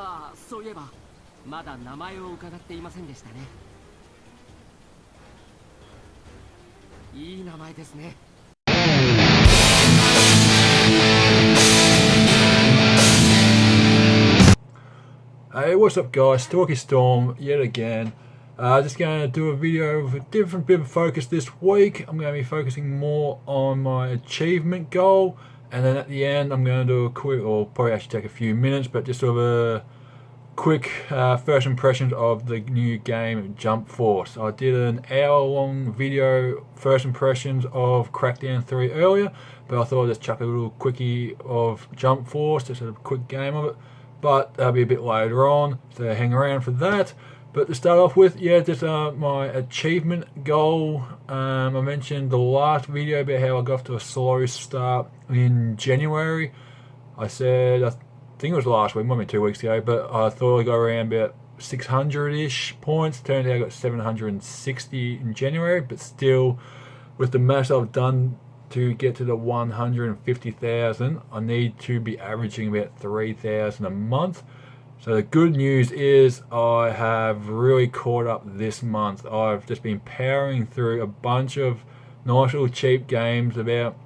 ああ、そういえばまだ名前を伺っていませんでしたね。いい名前ですね。Hey, what's up guys, Stalkystorm yet again. Just going to do a video with a different bit of focus this week. I'm going to be focusing more on my achievement goal, and then at the end I'm going to do a quick, or probably actually take a few minutes, but just sort of a quick first impressions of the new game Jump Force. I did an hour-long video first impressions of Crackdown 3 earlier, but I thought I'd just chuck a little quickie of Jump Force, just a quick game of it. But that'll be a bit later on, so hang around for that. But to start off with, yeah, just my achievement goal. I mentioned the last video about how I got off to a slow start in January. I said, I think it was last week, might be 2 weeks ago, but I thought I got around about 600-ish points. Turned out I got 760 in January, but still, with the maths I've done to get to the 150,000, I need to be averaging about 3,000 a month. So the good news is I have really caught up this month. I've just been powering through a bunch of nice little cheap games, about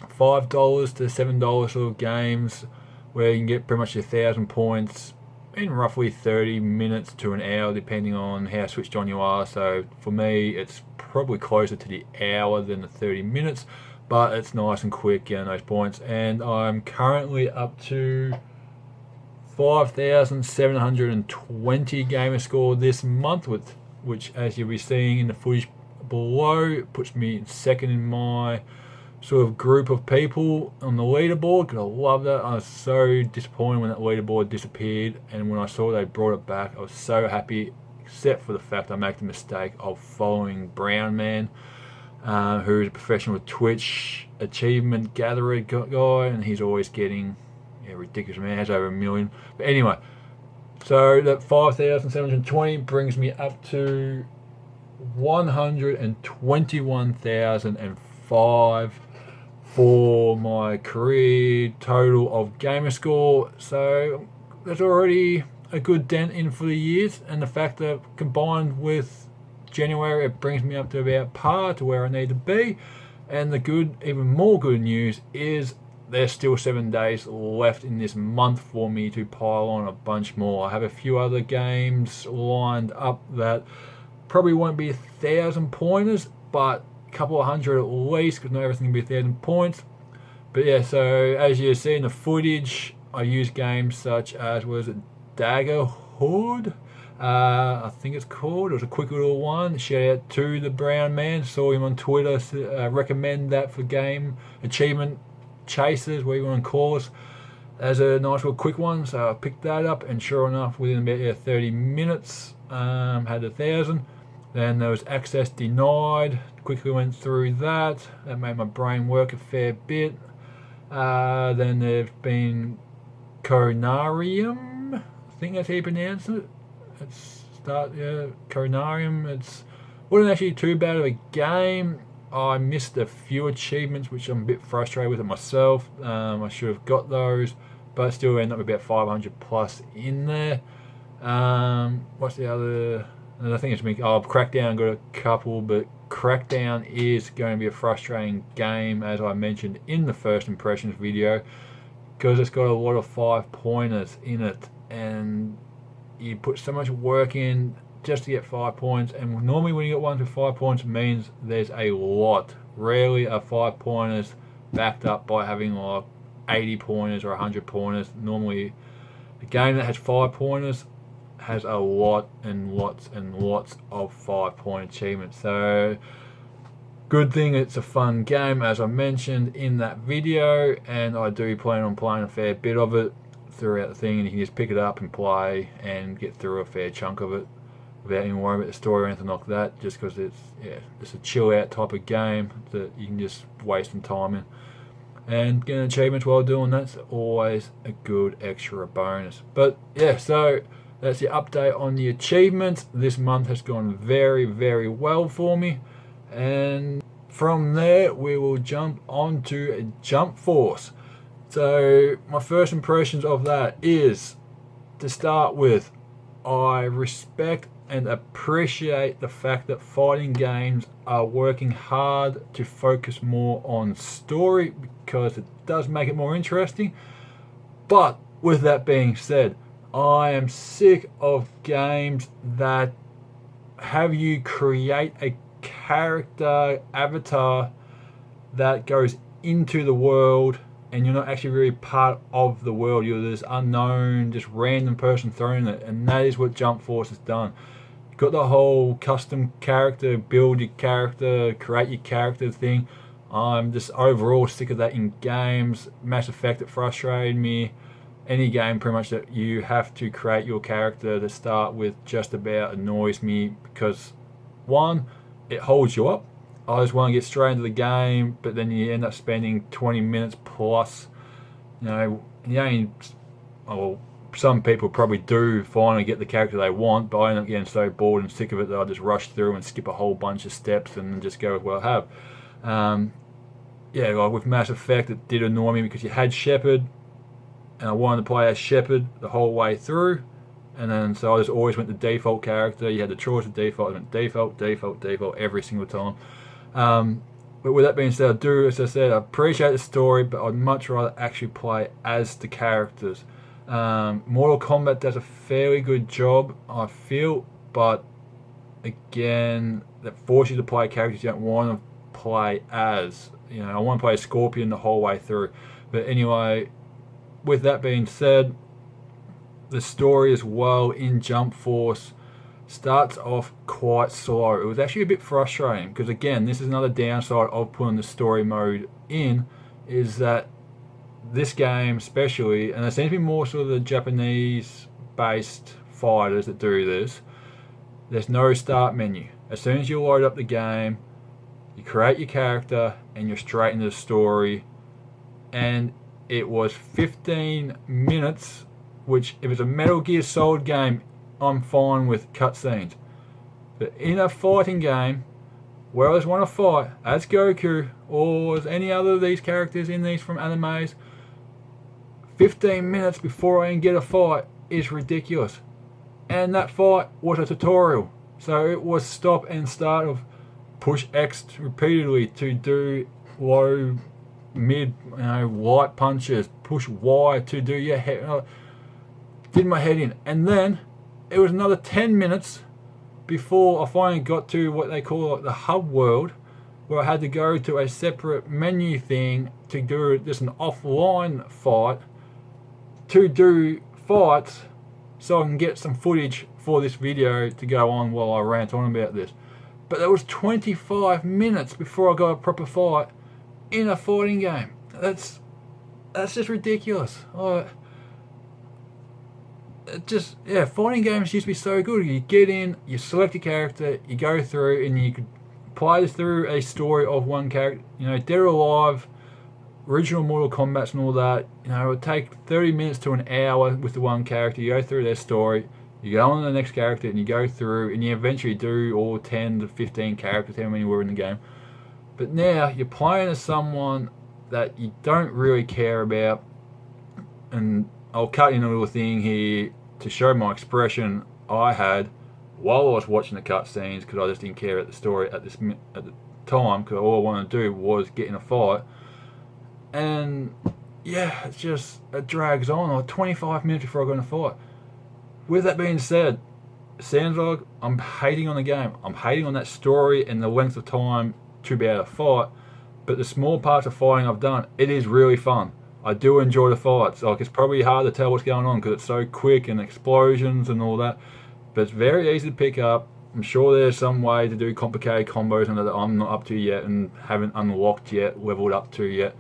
$5 to $7 little games where you can get pretty much 1,000 points in roughly 30 minutes to an hour, depending on how switched on you are. So for me, it's probably closer to the hour than the 30 minutes, but it's nice and quick getting those points. And I'm currently up to 5,720 gamer score this month, which, as you'll be seeing in the footage below, puts me second in my sort of group of people on the leaderboard, because I love that. I was so disappointed when that leaderboard disappeared, and when I saw they brought it back, I was so happy, except for the fact I made the mistake of following Brown Man, who's a professional Twitch achievement gatherer guy, and he's always getting ridiculous amount, has over 1 million. But anyway, so that 5,720 brings me up to 121,005 for my career total of gamer score. So that's already a good dent in for the years, and the fact that combined with January, it brings me up to about par to where I need to be. And the good, even more good news is there's still 7 days left in this month for me to pile on a bunch more. I have a few other games lined up that probably won't be 1,000 pointers, but a couple of hundred at least, because not everything can be 1,000 points. But yeah, so as you see in the footage, I use games such as, was it Daggerhood? I think it's called. It was a quick little one. Shout out to the Brown Man. Saw him on Twitter. Recommend that for game achievement chasers, whatever you want to call us, as a nice little quick one. So I picked that up, and sure enough, within about 30 minutes, had 1,000. Then there was access denied. Quickly went through that. That made my brain work a fair bit. Then there's been Coronarium. I think that's how you pronounce it. Coronarium. It wasn't actually too bad of a game. I missed a few achievements, which I'm a bit frustrated with it myself. I should have got those, but still ended up with about 500 plus in there. What's the other? And I think it's me. Oh, Crackdown got a couple, but Crackdown is going to be a frustrating game, as I mentioned in the first impressions video, because it's got a lot of 5-pointers in it, and you put so much work in just to get 5 points. And normally when you get ones with 5 points, it means there's a lot. Rarely are 5 pointers backed up by having like 80 pointers or 100 pointers. Normally, a game that has 5 pointers has a lot and lots and lots of 5-point achievements. So good thing it's a fun game, as I mentioned in that video, and I do plan on playing a fair bit of it throughout the thing, and you can just pick it up and play and get through a fair chunk of it without even worrying about the story or anything like that, just because it's a chill out type of game that you can just waste some time in. And getting achievements while doing that's always a good extra bonus. But yeah, so that's the update on the achievements. This month has gone very, very well for me. And from there, we will jump on to Jump Force. So my first impressions of that is to start with, I respect and appreciate the fact that fighting games are working hard to focus more on story, because it does make it more interesting. But with that being said, I am sick of games that have you create a character avatar that goes into the world and you're not actually really part of the world. You're this unknown, just random person thrown in it, and that is what Jump Force has done. You've got the whole custom character, build your character, create your character thing. I'm just overall sick of that in games. Mass Effect, it frustrated me. Any game pretty much that you have to create your character to start with just about annoys me, because one, it holds you up. I just want to get straight into the game, but then you end up spending 20 minutes plus. You know, well, some people probably do finally get the character they want, but I end up getting so bored and sick of it that I just rush through and skip a whole bunch of steps and just go with what I have. Yeah, like with Mass Effect, it did annoy me because you had Shepard, and I wanted to play as Shepard the whole way through. And then so I just always went to default character. You had the choice of default. I went default every single time. But with that being said, I do, as I said, I appreciate the story, but I'd much rather actually play as the characters. Mortal Kombat does a fairly good job, I feel, but again, that forces you to play characters you don't want to play as. You know, I want to play Scorpion the whole way through. But anyway, with that being said, the story as well in Jump Force starts off quite slow. It was actually a bit frustrating because, again, this is another downside of putting the story mode in, is that this game especially, and there seems to be more sort of the Japanese based fighters that do this, there's no start menu. As soon as you load up the game, you create your character and you're straight into the story. And it was 15 minutes, which if it's a Metal Gear Solid game, I'm fine with cutscenes. But in a fighting game where I just want to fight as Goku or as any other of these characters in these from animes, 15 minutes before I can get a fight is ridiculous. And that fight was a tutorial. So it was stop and start of push X repeatedly to do low, mid, light punches, push Y to do your head. Did my head in, and then it was another 10 minutes before I finally got to what they call the hub world, where I had to go to a separate menu thing to do just an offline fight, to do fights so I can get some footage for this video to go on while I rant on about this. But it was 25 minutes before I got a proper fight in a fighting game. That's just ridiculous. Fighting games used to be so good. You get in, you select a character, you go through, and you could play through a story of one character. You know, Dead or Alive, original Mortal Kombat and all that. You know, it would take 30 minutes to an hour with the one character. You go through their story, you go on to the next character, and you go through, and you eventually do all 10 to 15 characters, how many were in the game. But now you're playing as someone that you don't really care about, and I'll cut in a little thing here to show my expression I had while I was watching the cutscenes, because I just didn't care about the story at the time, because all I wanted to do was get in a fight. And yeah, it drags on, like 25 minutes before I got in a fight. With that being said, sounds like I'm hating on the game. I'm hating on that story and the length of time to be able to fight, but the small parts of fighting I've done, it is really fun. I do enjoy the fights. Like, it's probably hard to tell what's going on because it's so quick and explosions and all that, but it's very easy to pick up. I'm sure there's some way to do complicated combos and that I'm not up to yet and haven't unlocked yet, leveled up to yet.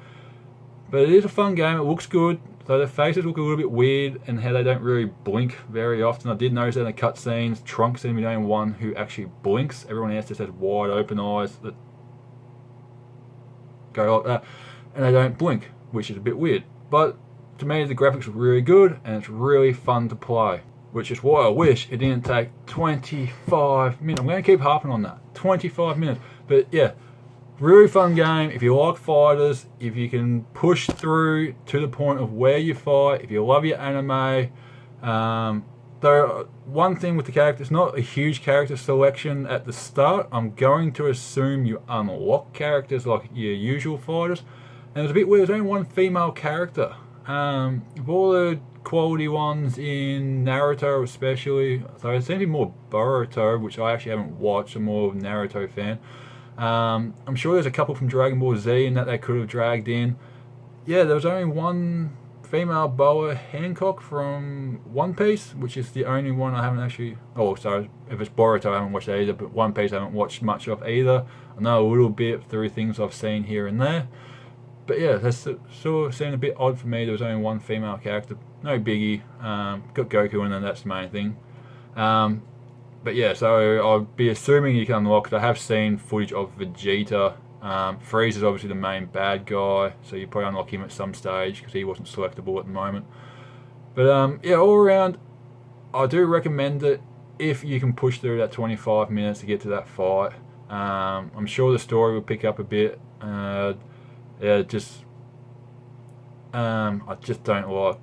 But it is a fun game. It looks good. So their faces look a little bit weird and how they don't really blink very often. I did notice that in the cutscenes, Trunks seems to be the only one who actually blinks. Everyone else just has wide open eyes that go like that, and they don't blink, which is a bit weird. But to me, the graphics are really good and it's really fun to play, which is why I wish it didn't take 25 minutes. I'm going to keep harping on that, 25 minutes. But yeah, really fun game. If you like fighters, if you can push through to the point of where you fight, if you love your anime, Though one thing with the character, it's not a huge character selection at the start. I'm going to assume you unlock characters like your usual fighters. And it was a bit weird, there's only one female character. Of all the quality ones in Naruto especially, so it seems to be more Boruto, which I actually haven't watched. I'm more of a Naruto fan. I'm sure there's a couple from Dragon Ball Z and that they could have dragged in. Yeah, there was only one female Boa Hancock from One Piece, which is the only one I haven't actually... Oh, sorry, if it's Boruto I haven't watched that either, but One Piece I haven't watched much of either. I know a little bit through things I've seen here and there. But yeah, that's sort of seemed a bit odd for me. There was only one female character. No biggie. Got Goku and then that's the main thing. But yeah, so I'll be assuming you can unlock it. I have seen footage of Vegeta. Frieza's obviously the main bad guy, so you probably unlock him at some stage because he wasn't selectable at the moment. But yeah, all around, I do recommend it if you can push through that 25 minutes to get to that fight. I'm sure the story will pick up a bit. Yeah, I just don't like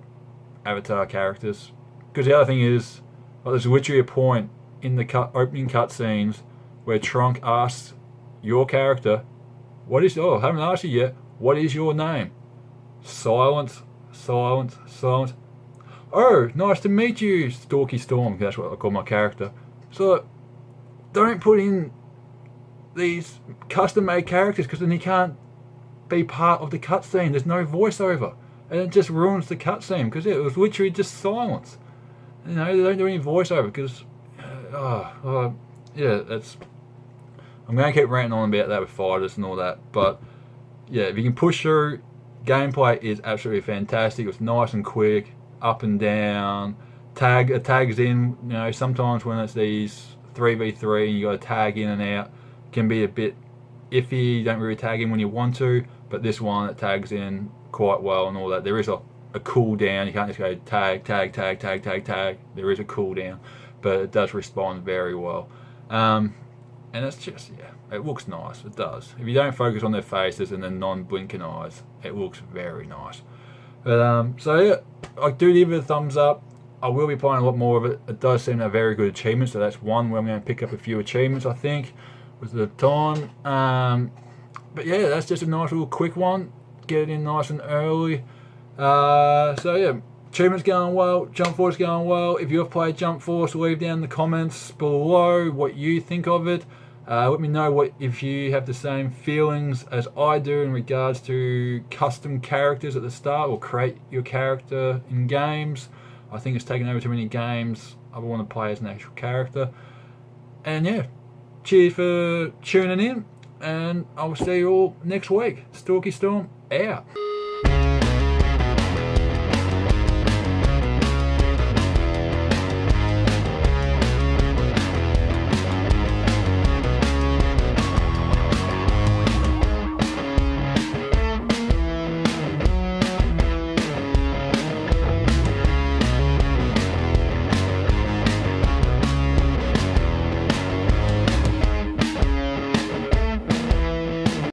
Avatar characters. Because the other thing is, like, there's literally a point in the opening cutscenes where Trunks asks your character, "What is? Oh, I haven't asked you yet. What is your name?" Silence, silence, silence. "Oh, nice to meet you, Stalkystorm." That's what I call my character. So, don't put in these custom-made characters because then he can't be part of the cutscene. There's no voiceover, and it just ruins the cutscene because it was literally just silence. You know, they don't do any voiceover because, yeah, that's. I'm going to keep ranting on about that with fighters and all that, but yeah, if you can push through, gameplay is absolutely fantastic. It's nice and quick, up and down. Tags in. You know, sometimes when it's these 3v3 and you got to tag in and out, can be a bit iffy. You don't really tag in when you want to, but this one it tags in quite well and all that. There is a cooldown. You can't just go tag, tag, tag, tag, tag, tag. There is a cooldown, but it does respond very well. And it's just, yeah, it looks nice. It does. If you don't focus on their faces and their non-blinking eyes, it looks very nice. But so yeah, I do give it a thumbs up. I will be playing a lot more of it. It does seem to have very good achievements, so that's one where I'm going to pick up a few achievements, I think, with the time. But yeah, that's just a nice little quick one. Get it in nice and early. So yeah, achievements going well, Jump Force going well. If you've played Jump Force, leave down in the comments below what you think of it. Let me know if you have the same feelings as I do in regards to custom characters at the start, or create your character in games. I think it's taken over too many games. I want to play as an actual character. And yeah, cheers for tuning in, and I'll see you all next week. Stalkystorm out.